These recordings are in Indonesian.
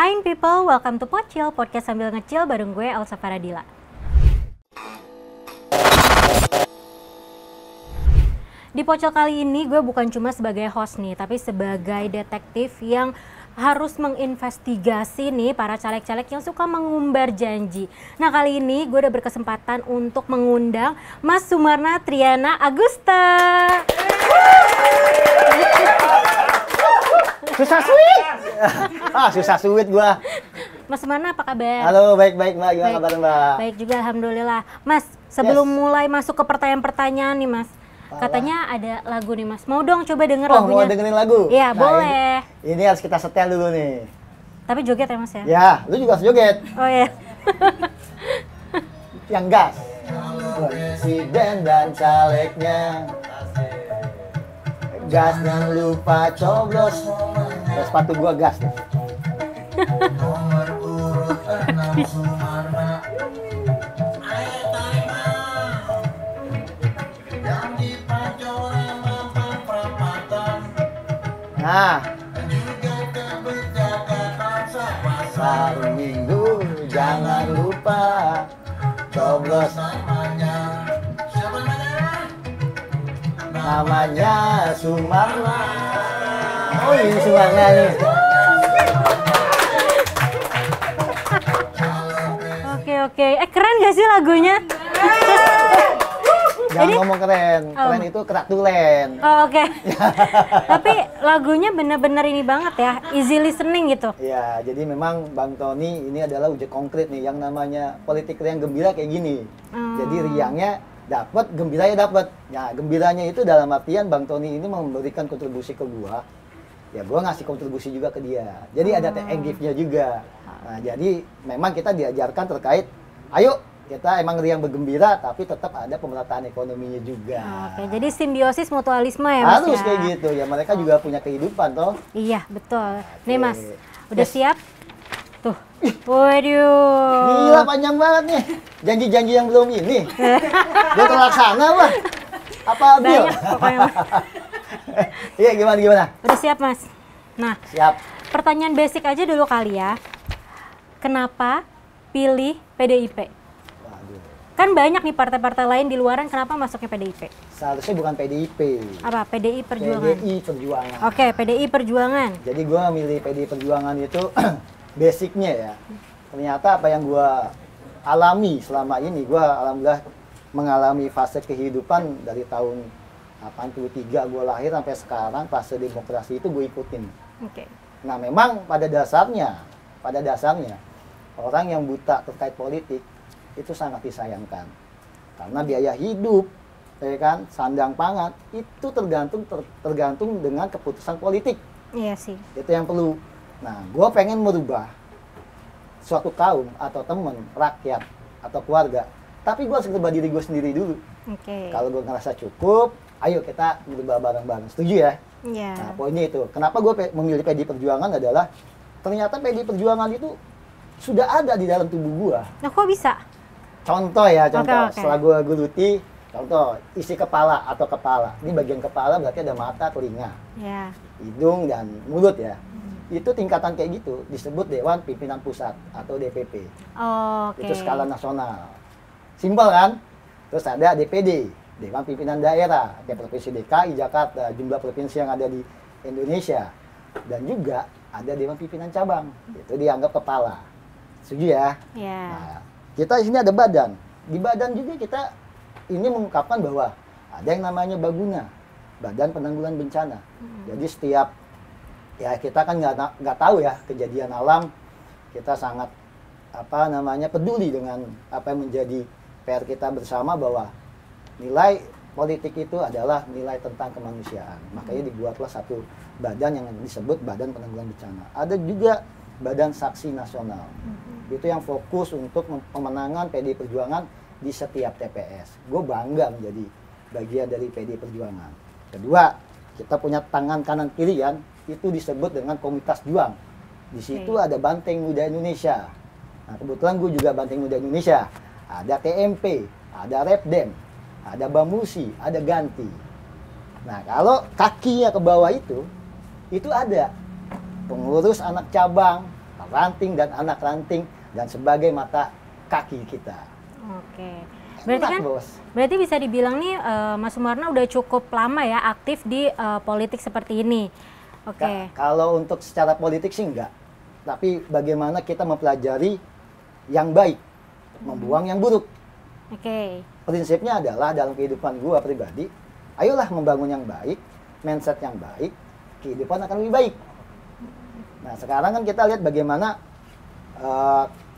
Hi people, welcome to Pocil, podcast sambil ngecil bareng gue Elsa Faradila. Di Pocil kali ini gue bukan cuma sebagai host nih, tapi sebagai detektif yang harus menginvestigasi nih para caleg-caleg yang suka mengumbar janji. Nah kali ini gue udah berkesempatan untuk mengundang Mas Sumarna Triana Agusta. Susah suit. Susah suit gua. Mas Sumarna apa kabar? Halo, baik-baik Mbak. Gimana kabar Mbak? Baik juga, alhamdulillah. Mas, sebelum mulai masuk ke pertanyaan-pertanyaan nih Mas, katanya ada lagu nih Mas. Mau dong coba denger lagunya? Mau dengerin lagu? Iya, boleh. Ini harus kita setel dulu nih. Tapi joget ya Mas ya? Ya, lu juga harus joget. Oh iya. Yang gas. Presiden dan calegnya. Gas jangan lupa coblos. Terus sepatu gua gas nih. Nomor urut 6 Sumarna. Nah, pasar minggu jangan lupa coblos namanya Sumarna. Oh ini Sumarna nih. Oke. Keren gak sih lagunya? Jangan ngomong keren, keren itu keratulen. Oh oke. Tapi lagunya bener-bener ini banget ya, easy listening gitu. Ya, jadi memang Bang Tony ini adalah wujud konkret nih, yang namanya politik riang gembira kayak gini. Jadi riangnya dapat, gembiranya dapat. Nah, gembiranya itu dalam artian Bang Tony ini memberikan kontribusi ke gua. Ya, gua ngasih kontribusi juga ke dia. Jadi ada tag gift-nya juga. Nah, jadi memang kita diajarkan terkait, ayo kita emang riang bergembira, tapi tetap ada pemerataan ekonominya juga. Oke, jadi simbiosis mutualisme ya Mas. Harus ya? kayak gitu ya, mereka juga punya kehidupan toh. Iya, betul. Nih Mas, udah siap? Tuh, waduh. Gila panjang banget nih, janji-janji yang belum ini. Belum terlaksana Pak. Apa Bil? Banyak pokoknya. Iya gimana? Udah siap Mas? Nah, siap. Pertanyaan basic aja dulu kali ya. Kenapa pilih PDIP? Kan banyak nih partai-partai lain di luaran, kenapa masuknya PDIP? Seharusnya bukan PDIP. Apa? PDI Perjuangan? PDI Perjuangan. Oke, PDI Perjuangan. Jadi gue milih PDI Perjuangan itu basicnya ya. Ternyata apa yang gue alami selama ini, gue alhamdulillah mengalami fase kehidupan dari tahun 83 gue lahir sampai sekarang, fase demokrasi itu gue ikutin. Oke. Nah memang pada dasarnya orang yang buta terkait politik itu sangat disayangkan karena biaya hidup, ya kan, sandang pangan itu tergantung dengan keputusan politik. Iya sih. Itu yang perlu. Nah, gue pengen merubah suatu kaum atau temen, rakyat atau keluarga, tapi gue harus merubah diri gue sendiri dulu. Oke. Kalau gue ngerasa cukup, ayo kita merubah bareng-bareng. Setuju ya? Iya. Nah, poinnya itu. Kenapa gue memilih PDI Perjuangan adalah ternyata PDI Perjuangan itu sudah ada di dalam tubuh gue. Nah, kok bisa? Contoh ya, Okay. Setelah gue geluti, contoh isi kepala atau kepala. Ini bagian kepala berarti ada mata, telinga, hidung dan mulut ya. Itu tingkatan kayak gitu disebut Dewan Pimpinan Pusat atau DPP. Itu skala nasional. Simpel kan? Terus ada DPD, Dewan Pimpinan Daerah, kayak Provinsi DKI, Jakarta, jumlah provinsi yang ada di Indonesia. Dan juga ada Dewan Pimpinan Cabang, itu dianggap kepala. Setuju ya? Iya. Nah, kita di sini ada badan. Di badan juga kita ini mengungkapkan bahwa ada yang namanya Baguna, Badan Penanggulangan Bencana. Jadi setiap ya kita kan nggak tahu ya kejadian alam, kita sangat peduli dengan apa yang menjadi PR kita bersama, bahwa nilai politik itu adalah nilai tentang kemanusiaan. Makanya dibuatlah satu badan yang disebut Badan Penanggulangan Bencana. Ada juga Badan Saksi Nasional. Itu yang fokus untuk pemenangan PDI Perjuangan di setiap TPS. Gue bangga menjadi bagian dari PDI Perjuangan. Kedua, kita punya tangan kanan kiri kan, itu disebut dengan Komunitas Juang. Di situ ada Banteng Muda Indonesia. Nah, kebetulan gue juga Banteng Muda Indonesia. Ada TMP, ada Repdem, ada Bamusi, ada Ganti. Nah, kalau kakinya ke bawah itu ada pengurus anak cabang, ranting dan anak ranting dan sebagai mata kaki kita. Oke. Enak, Bos. Berarti bisa dibilang nih Mas Sumarna udah cukup lama ya aktif di politik seperti ini. Oke. Kalau untuk secara politik sih enggak. Tapi bagaimana kita mempelajari yang baik, membuang yang buruk. Oke. Prinsipnya adalah dalam kehidupan gua pribadi, ayolah membangun yang baik, mindset yang baik, kehidupan akan lebih baik. Nah, sekarang kan kita lihat bagaimana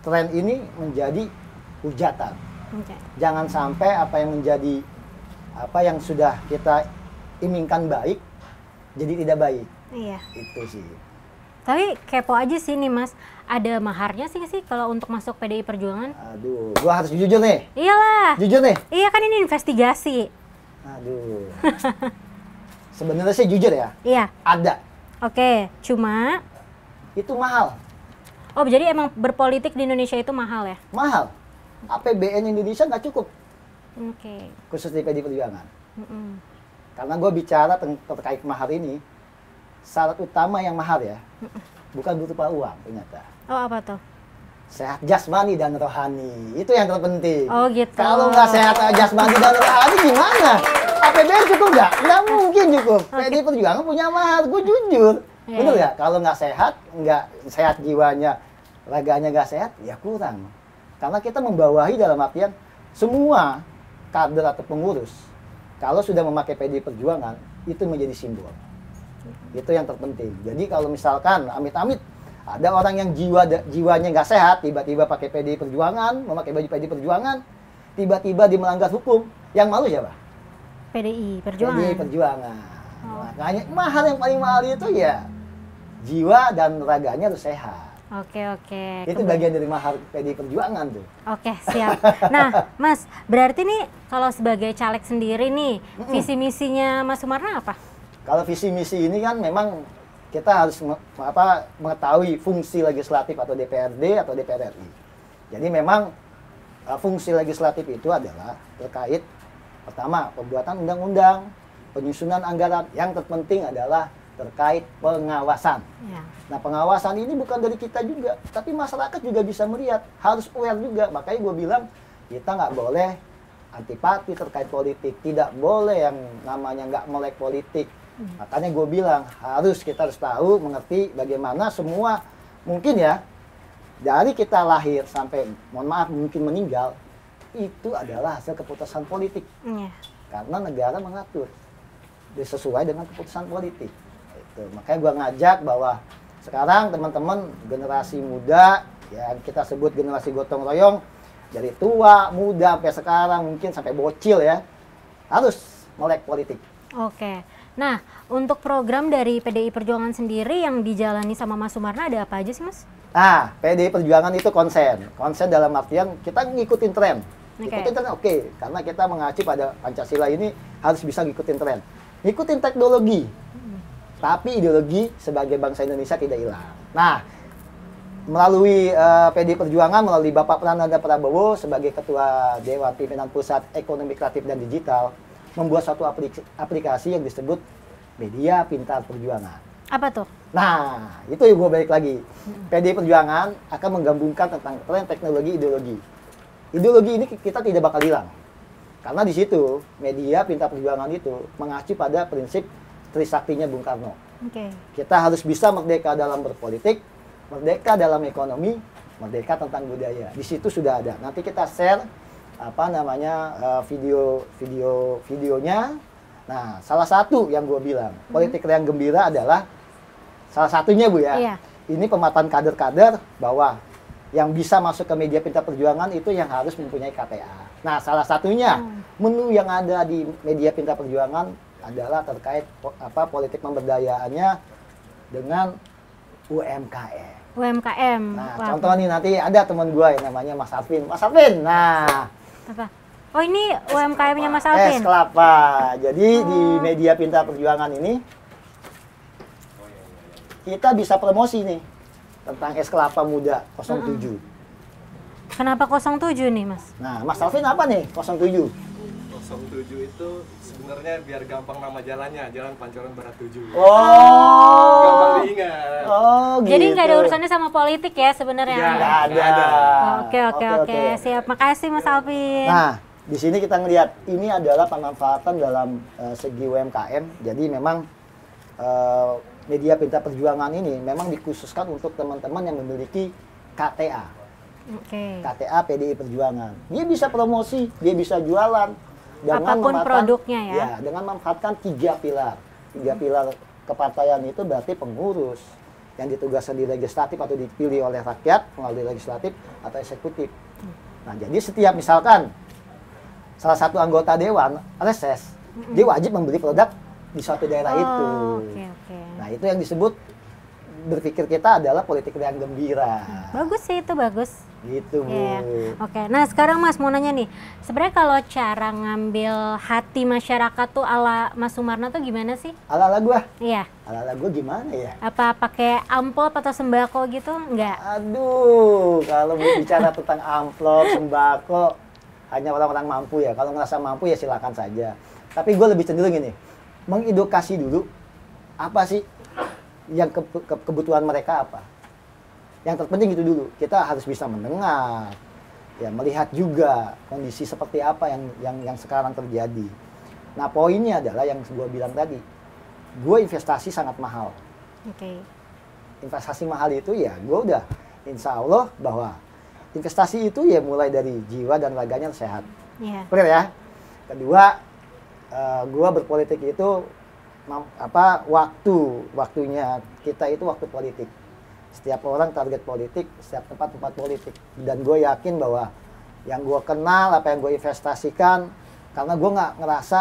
tren ini menjadi hujatan. Okay. Jangan sampai apa yang sudah kita imingkan baik jadi tidak baik. Iya. Itu sih. Tapi kepo aja sih nih Mas, ada maharnya sih kalau untuk masuk PDI Perjuangan? Aduh, gua harus jujur nih. Iyalah. Jujur nih. Iya kan ini investigasi. Aduh. Sebenarnya sih jujur ya. Iya. Ada. Oke, cuma itu mahal. Oh, jadi emang berpolitik di Indonesia itu mahal ya? Mahal. APBN Indonesia nggak cukup. Oke. Khusus di PDI Perjuangan. Mm-mm. Karena gue bicara terkait mahar ini, syarat utama yang mahar ya, bukan berupa uang ternyata. Oh, apa tuh? Sehat jasmani dan rohani, itu yang terpenting. Oh gitu. Kalau nggak sehat jasmani dan rohani gimana? APBN cukup nggak? Nggak mungkin cukup. PDI Perjuangan punya mahar, gue jujur. Yeah. Bener ya? Kalau nggak sehat jiwanya, raganya nggak sehat, ya kurang. Karena kita membawahi dalam artian semua kader atau pengurus, kalau sudah memakai PDI Perjuangan, itu menjadi simbol. Itu yang terpenting. Jadi kalau misalkan amit-amit ada orang yang jiwanya nggak sehat, tiba-tiba pakai PDI Perjuangan, memakai baju PDI Perjuangan, tiba-tiba dia melanggar hukum, yang malu siapa? PDI Perjuangan. PDI Perjuangan. Oh. Makanya mahal yang paling mahal itu ya jiwa dan raganya harus sehat. Oke. Itu bagian dari mahar PDI Perjuangan tuh. Oke, siap. Nah, Mas, berarti nih kalau sebagai caleg sendiri nih, visi misinya Mas Sumarna apa? Kalau visi misi ini kan memang kita harus mengetahui fungsi legislatif atau DPRD atau DPR RI. Jadi memang fungsi legislatif itu adalah terkait pertama pembuatan undang-undang, penyusunan anggaran, yang terpenting adalah terkait pengawasan. Ya. Nah, pengawasan ini bukan dari kita juga, tapi masyarakat juga bisa melihat, harus aware juga. Makanya gue bilang kita nggak boleh antipati terkait politik, tidak boleh yang namanya nggak melek politik. Makanya gue bilang kita harus tahu, mengerti bagaimana semua mungkin ya dari kita lahir sampai mohon maaf mungkin meninggal itu adalah hasil keputusan politik. Ya. Karena negara mengatur sesuai dengan keputusan politik. Makanya gue ngajak bahwa sekarang teman-teman generasi muda, ya kita sebut generasi gotong royong, dari tua, muda, sampai sekarang mungkin sampai bocil ya, harus melek politik. Oke. Nah, untuk program dari PDI Perjuangan sendiri yang dijalani sama Mas Sumarna ada apa aja sih, Mas? Nah, PDI Perjuangan itu konsen. Konsen dalam artian kita ngikutin tren. Ngikutin tren oke, karena kita mengacu pada Pancasila ini harus bisa ngikutin tren. Ngikutin teknologi. Tapi ideologi sebagai bangsa Indonesia tidak hilang. Nah, melalui PDI Perjuangan, melalui Bapak Prananda Prabowo sebagai Ketua Dewan Pimpinan Pusat Ekonomi Kreatif dan Digital, membuat suatu aplikasi yang disebut Media Pintar Perjuangan. Apa tuh? Nah, itu yang gue balik lagi. PDI Perjuangan akan menggabungkan tentang tren teknologi ideologi. Ideologi ini kita tidak bakal hilang. Karena di situ Media Pintar Perjuangan itu mengacu pada prinsip Trisaktinya Bung Karno. Kita harus bisa merdeka dalam berpolitik, merdeka dalam ekonomi, merdeka tentang budaya. Di situ sudah ada. Nanti kita share videonya. Nah, salah satu yang gue bilang, politik yang gembira adalah salah satunya Bu ya. Iya. Ini pemetaan kader-kader bahwa yang bisa masuk ke Media Pintar Perjuangan itu yang harus mempunyai KTA. Nah, salah satunya menu yang ada di Media Pintar Perjuangan adalah terkait politik pemberdayaannya dengan UMKM. UMKM. Nah, contoh nih nanti ada teman gue yang namanya Mas Alvin. Mas Alvin, nah. Apa? Oh ini UMKM-nya Mas Alvin? Es kelapa. Jadi di Media Pintar Perjuangan ini kita bisa promosi nih tentang es kelapa muda 07. Kenapa 07 nih Mas? Nah, Mas Alvin apa nih 07? 07 itu sebenarnya biar gampang nama jalannya, Jalan Pancoran Barat 7. Oh. Gampang diingat. Oh, Jadi gitu. nggak ada urusannya sama politik ya sebenarnya. Iya. Nggak ada. Oke. Siap. Makasih Mas Alvin. Nah, di sini kita ngelihat ini adalah pemanfaatan dalam segi UMKM. Jadi memang media Pintar Perjuangan ini memang dikhususkan untuk teman-teman yang memiliki KTA. KTA PDI Perjuangan. Dia bisa promosi, dia bisa jualan dengan apapun produknya ya. Ya, dengan memanfaatkan 3 pilar. 3 pilar kepartaian itu berarti pengurus yang ditugaskan di legislatif atau dipilih oleh rakyat melalui legislatif atau eksekutif. Nah, jadi setiap misalkan salah satu anggota dewan reses, dia wajib membeli produk di suatu daerah itu. Nah, itu yang disebut berpikir kita adalah politik yang gembira. Bagus sih itu, bagus. Gitu, Bu. Oke, nah sekarang Mas mau nanya nih, sebenarnya kalau cara ngambil hati masyarakat tuh ala Mas Sumarna tuh gimana sih? Ala-ala gua? Iya. Ala-ala gua gimana ya? Apa pakai amplop atau sembako gitu? Enggak? Aduh, kalau bicara tentang amplop, sembako, hanya orang-orang mampu ya. Kalau ngerasa mampu ya silakan saja. Tapi gue lebih cenderung ini, mengedukasi dulu, apa sih yang kebutuhan mereka apa. Yang terpenting itu dulu, kita harus bisa mendengar, ya melihat juga kondisi seperti apa yang sekarang terjadi. Nah, poinnya adalah yang gue bilang tadi, gue investasi sangat mahal. Investasi mahal itu ya gue udah insya Allah bahwa investasi itu ya mulai dari jiwa dan raganya sehat. Clear ya? Kedua, gue berpolitik itu waktunya kita itu waktu politik. Setiap orang target politik, setiap tempat politik. Dan gue yakin bahwa yang gue kenal, apa yang gue investasikan, karena gue nggak ngerasa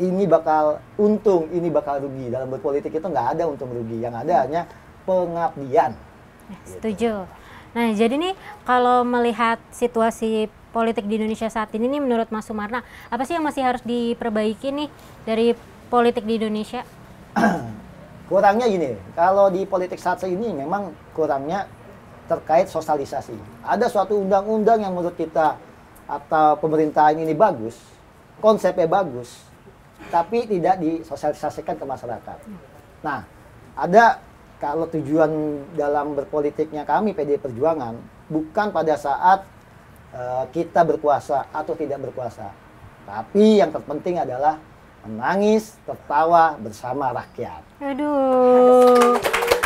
ini bakal untung, ini bakal rugi. Dalam berpolitik itu nggak ada untung rugi, yang ada hanya pengabdian. Setuju. Nah, jadi nih kalau melihat situasi politik di Indonesia saat ini nih, menurut Mas Sumarna, apa sih yang masih harus diperbaiki nih dari politik di Indonesia? Kurangnya gini, kalau di politik saat ini memang kurangnya terkait sosialisasi. Ada suatu undang-undang yang menurut kita atau pemerintahan ini bagus, konsepnya bagus, tapi tidak disosialisasikan ke masyarakat. Nah, ada kalau tujuan dalam berpolitiknya kami PDI Perjuangan bukan pada saat kita berkuasa atau tidak berkuasa, tapi yang terpenting adalah menangis, tertawa bersama rakyat. Aduh,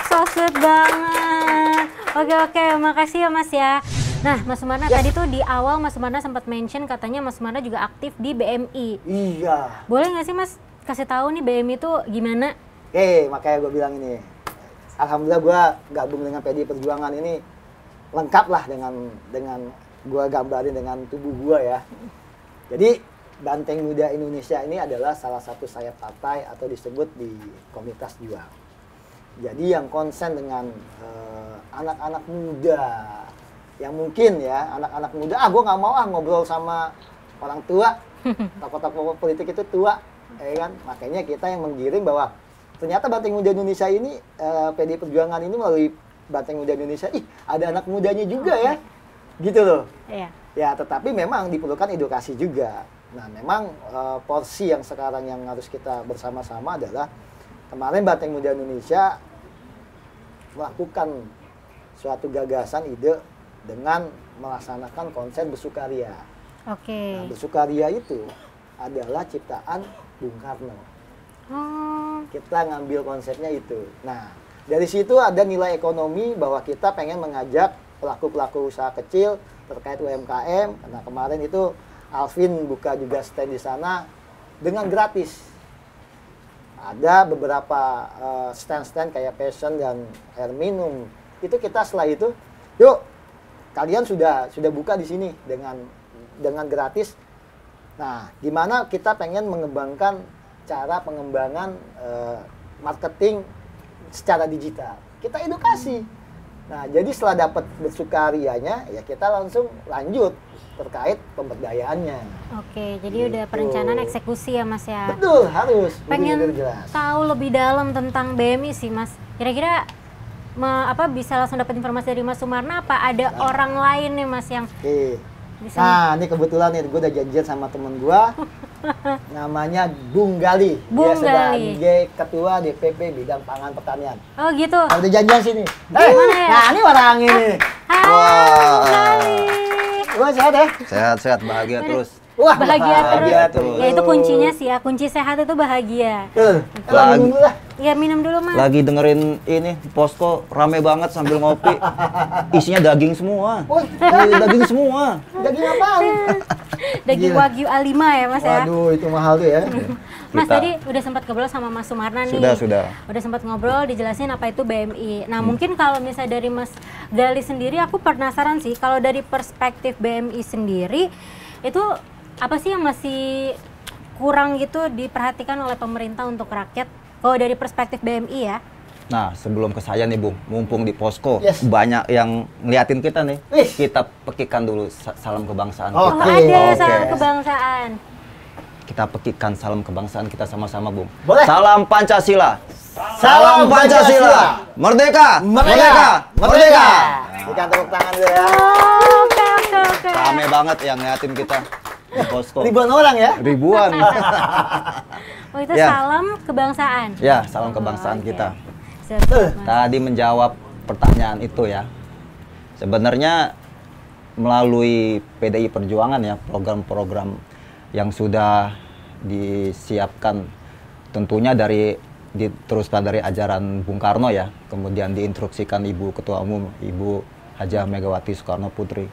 so sweet banget. Oke, makasih ya Mas ya. Nah, Mas Sumarna tadi tuh di awal Mas Sumarna sempat mention katanya Mas Sumarna juga aktif di BMI. Iya. Boleh nggak sih Mas kasih tahu nih BMI itu gimana? Makanya gue bilang ini. Alhamdulillah gue gabung dengan PDI Perjuangan ini lengkap lah dengan gue gambarin dengan tubuh gue ya. Jadi Banteng Muda Indonesia ini adalah salah satu sayap partai atau disebut di komunitas juang. Jadi yang konsen dengan anak-anak muda, yang mungkin ya anak-anak muda, gue nggak mau ngobrol sama orang tua, tokoh-tokoh politik itu tua, ya kan? Makanya kita yang menggiring bahwa ternyata Banteng Muda Indonesia ini, PDI Perjuangan ini melalui Banteng Muda Indonesia, ada anak mudanya juga ya, gitu loh. Iya. Ya, tetapi memang diperlukan edukasi juga. Nah, memang porsi yang sekarang yang harus kita bersama-sama adalah kemarin Banteng Muda Indonesia melakukan suatu gagasan ide dengan melaksanakan konsep bersukaria. Nah, bersukaria itu adalah ciptaan Bung Karno. Kita ngambil konsepnya itu. Nah, dari situ ada nilai ekonomi bahwa kita pengen mengajak pelaku-pelaku usaha kecil terkait UMKM. Karena kemarin itu Alvin buka juga stand di sana dengan gratis. Ada beberapa stand-stand kayak fashion dan air minum. Itu kita setelah itu, yuk kalian sudah buka di sini dengan gratis. Nah, gimana kita pengen mengembangkan cara pengembangan marketing secara digital. Kita edukasi. Nah, jadi setelah dapat bersukarianya, ya kita langsung lanjut terkait pemberdayaannya. Jadi udah perencanaan eksekusi ya Mas ya. Betul, harus. Pengen tahu lebih dalam tentang BMI sih Mas. Kira-kira bisa langsung dapat informasi dari Mas Sumarna apa ada orang lain nih Mas yang bisa? Nah, ini kebetulan nih gue udah janjian sama temen gue. Namanya Bung Gali. Bung Dia Gali. sebagai Ketua DPP Bidang Pangan Pertanian. Oh gitu. Ada janjian sini. Mana ya? Nah ini orang ini. Hai, Bung Gali. Wah sehat ya? Sehat-sehat, bahagia terus. Wah Bahagia terus. Ya itu kuncinya sih ya, kunci sehat itu bahagia. Tuh, Lagi- minum dulu lah. Ya minum dulu Mas. Lagi dengerin ini Posko rame banget sambil ngopi. Isinya daging semua. Oh, Iya, daging semua. daging apaan? Daging Gila. Wagyu A5 ya Mas ya. Waduh itu mahal tuh ya. Mas Kita- tadi udah sempat ngobrol sama Mas Sumarna nih. Sudah. Udah sempat ngobrol, dijelasin apa itu BMI. Nah, mungkin kalau misalnya dari Mas Gali sendiri, aku penasaran sih kalau dari perspektif BMI sendiri itu apa sih yang masih kurang gitu diperhatikan oleh pemerintah untuk rakyat? Kalau dari perspektif BMI ya. Nah, sebelum ke saya nih, Bung, mumpung di Posko Yes. banyak yang ngeliatin kita nih. Wih. Kita pekikan dulu salam kebangsaan Oh. Oh, kita. ada Oke. salam kebangsaan. Kita pekikan salam kebangsaan kita sama-sama, Bung. Boleh. Salam Pancasila. Salam Pancasila. Merdeka. Merdeka. Merdeka. Berikan tepuk tangan dulu ya. Oh, oke. Rame banget yang ngeliatin kita di Posko. Ribuan orang ya. Ribuan. Oh, itu Ya. salam kebangsaan. Ya, salam kebangsaan Oke. kita. Siap, Mas. Tadi menjawab pertanyaan itu ya. Sebenarnya melalui PDI Perjuangan ya, program-program yang sudah disiapkan tentunya diteruskan dari ajaran Bung Karno ya, kemudian diinstruksikan Ibu Ketua Umum, Ibu Hajah Megawati Soekarno Putri.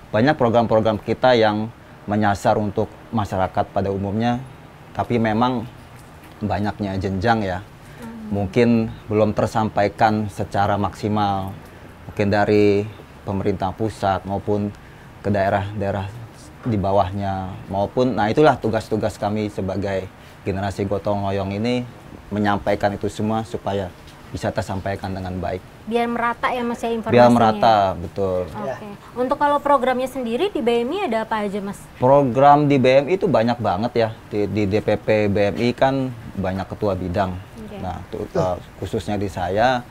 Banyak program-program kita yang menyasar untuk masyarakat pada umumnya, tapi memang banyaknya jenjang ya. Mungkin belum tersampaikan secara maksimal, mungkin dari pemerintah pusat maupun ke daerah-daerah di bawahnya maupun, nah itulah tugas-tugas kami sebagai generasi gotong royong ini menyampaikan itu semua supaya bisa tersampaikan dengan baik. Biar merata ya Mas ya informasinya. Biar merata, betul. Oke. Untuk kalau programnya sendiri di BMI ada apa aja Mas? Program di BMI itu banyak banget ya. Di DPP BMI kan banyak ketua bidang. Oke. Nah, khususnya di saya,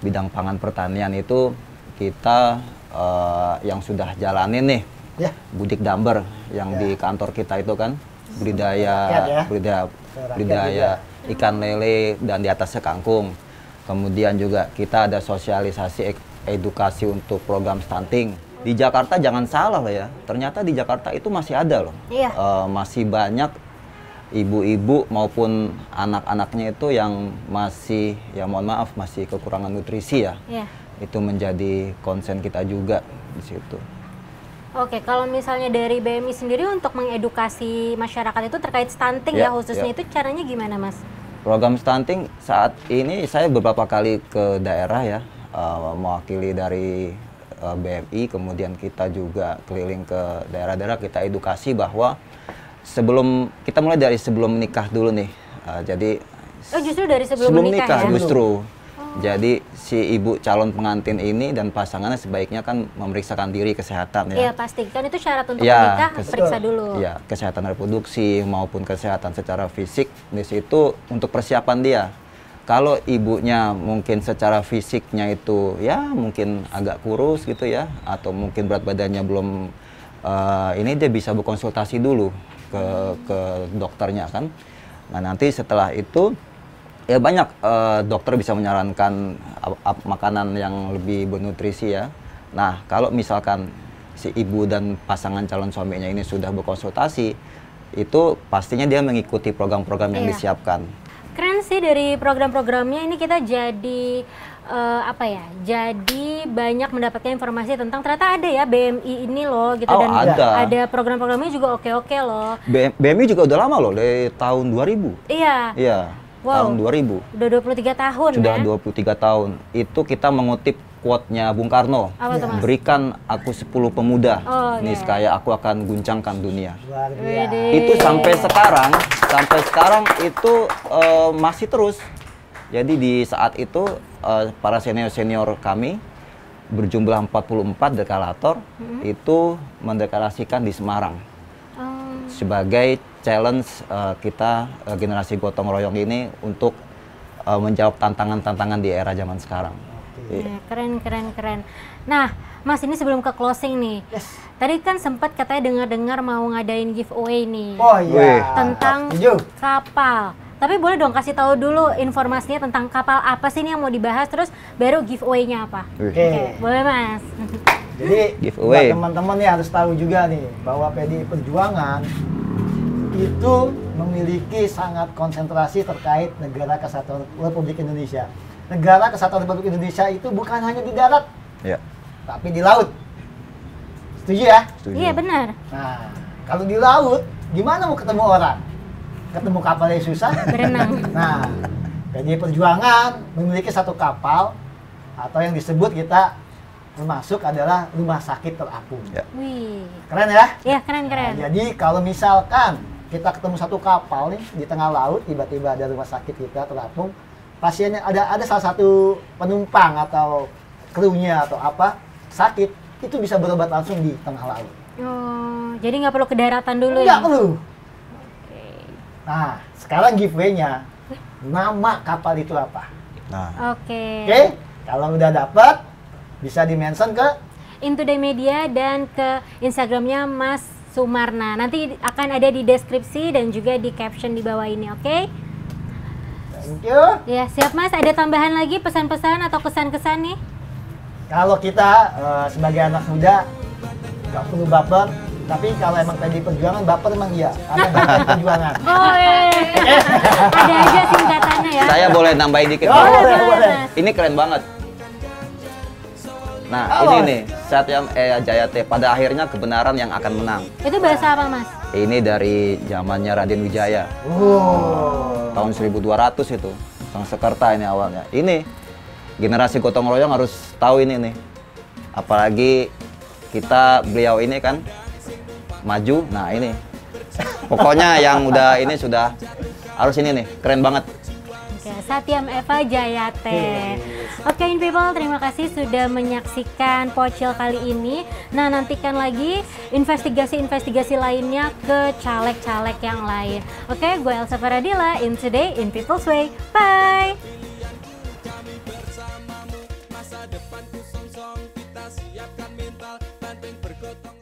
bidang pangan pertanian itu kita yang sudah jalanin nih, Ya. Budik Damber yang Ya. di kantor kita itu kan Rakyat ya. budidaya juga. ikan lele dan di atasnya kangkung. Kemudian juga kita ada sosialisasi edukasi untuk program stunting. Di Jakarta jangan salah loh ya, ternyata di Jakarta itu masih ada loh. Iya. Masih banyak ibu-ibu maupun anak-anaknya itu yang masih, ya mohon maaf, masih kekurangan nutrisi ya. Iya. Itu menjadi konsen kita juga di situ. Oke, kalau misalnya dari BMI sendiri untuk mengedukasi masyarakat itu terkait stunting ya, Ya, khususnya ya. itu caranya gimana Mas? Program stunting saat ini saya beberapa kali ke daerah ya, mewakili dari BMI, kemudian kita juga keliling ke daerah-daerah, kita edukasi bahwa kita mulai dari sebelum menikah dulu nih. Jadi Oh justru dari sebelum menikah ya? justru. Jadi si ibu calon pengantin ini dan pasangannya sebaiknya kan memeriksakan diri kesehatan Iya ya. pasti, kan itu syarat untuk Ya, menikah periksa dulu. Ya, kesehatan reproduksi maupun kesehatan secara fisik di situ untuk persiapan dia. Kalau ibunya mungkin secara fisiknya itu ya mungkin agak kurus gitu ya, atau mungkin berat badannya belum ini, dia bisa berkonsultasi dulu ke dokternya kan. Nah nanti setelah itu ya banyak dokter bisa menyarankan makanan yang lebih bernutrisi ya. Nah kalau misalkan si ibu dan pasangan calon suaminya ini sudah berkonsultasi, itu pastinya dia mengikuti program-program yang Iya. disiapkan. Keren sih dari program-programnya ini kita jadi apa ya? Jadi banyak mendapatkan informasi tentang ternyata ada ya BMI ini loh gitu, Oh, dan ada. program-programnya juga oke-oke loh. BMI juga udah lama loh, dari tahun 2000. Iya. Iya, Wow. tahun 2000. Udah 23 tahun Sudah ya. 23 tahun. Itu kita mengutip quote-nya Bung Karno. Apa tuh, Mas? Berikan aku 10 pemuda, Oh, iya. niscaya aku akan guncangkan dunia. Luar biasa. Widih. Itu sampai sekarang itu masih terus. Jadi di saat itu para senior-senior kami berjumlah 44 deklarator itu mendeklarasikan di Semarang Oh, sebagai challenge kita generasi gotong royong ini untuk menjawab tantangan-tantangan di era zaman sekarang. Keren. Nah, Mas, ini sebelum ke closing nih. Yes. Tadi kan sempat katanya dengar-dengar mau ngadain giveaway nih. Oh iya. Tentang Setuju. kapal. Tapi boleh dong kasih tahu dulu informasinya tentang kapal apa sih nih yang mau dibahas, terus baru giveaway-nya apa. Oke. Boleh, Mas? Jadi Giveaway. buat teman-teman nih harus tahu juga nih bahwa PDI Perjuangan itu memiliki sangat konsentrasi terkait Negara Kesatuan Republik Indonesia. Negara Kesatuan Republik Indonesia itu bukan hanya di darat, Ya. tapi di laut. Setuju ya? Setuju. Iya, benar. Nah, kalau di laut, gimana mau ketemu orang? Ketemu kapalnya susah. Berenang. Nah, PDI Perjuangan memiliki satu kapal atau yang disebut kita termasuk adalah rumah sakit terapung. Ya. Wih. Keren ya? Iya, keren. Nah, jadi kalau misalkan kita ketemu satu kapal nih di tengah laut, tiba-tiba ada rumah sakit kita terapung, pasiennya ada salah satu penumpang atau krunya atau apa sakit, itu bisa berobat langsung di tengah laut. Oh, jadi nggak perlu ke daratan dulu Nggak ya? perlu. Nah, sekarang giveaway-nya, nama kapal itu apa? Nah, Oke. Oke, kalau udah dapet, bisa di-mention ke Into the Media dan ke Instagramnya Mas Sumarna. Nanti akan ada di deskripsi dan juga di caption di bawah ini, oke? thank you. Ya, siap Mas. Ada tambahan lagi pesan-pesan atau kesan-kesan nih? Kalau kita sebagai anak muda, nggak perlu baper, tapi kalau emang PDI Perjuangan, baper emang iya, karena baper perjuangan. Oh, ada aja singkatannya ya. saya boleh nambahin dikit. Oh, boleh, boleh. Ini keren banget. Nah, Halo. ini nih, Satyam Jayate, pada akhirnya kebenaran yang akan menang. Itu bahasa apa, Mas? Ini dari zamannya Raden Wijaya, tahun 1200 itu. Sangsekerta ini awalnya. Ini generasi gotong royong harus tahu ini nih. Apalagi beliau ini kan maju. Nah, ini. Pokoknya yang udah ini sudah harus ini nih, keren banget. Oke, Satyam Eva Jayate. Oke, In People, terima kasih sudah menyaksikan Pocil kali ini. Nah, nantikan lagi investigasi-investigasi lainnya ke caleg-caleg yang lain. Oke, gue Elsa Faradila, In Today, In People's Way. Bye! Masa depanku song-song, kita siapkan mental, banting bergotong.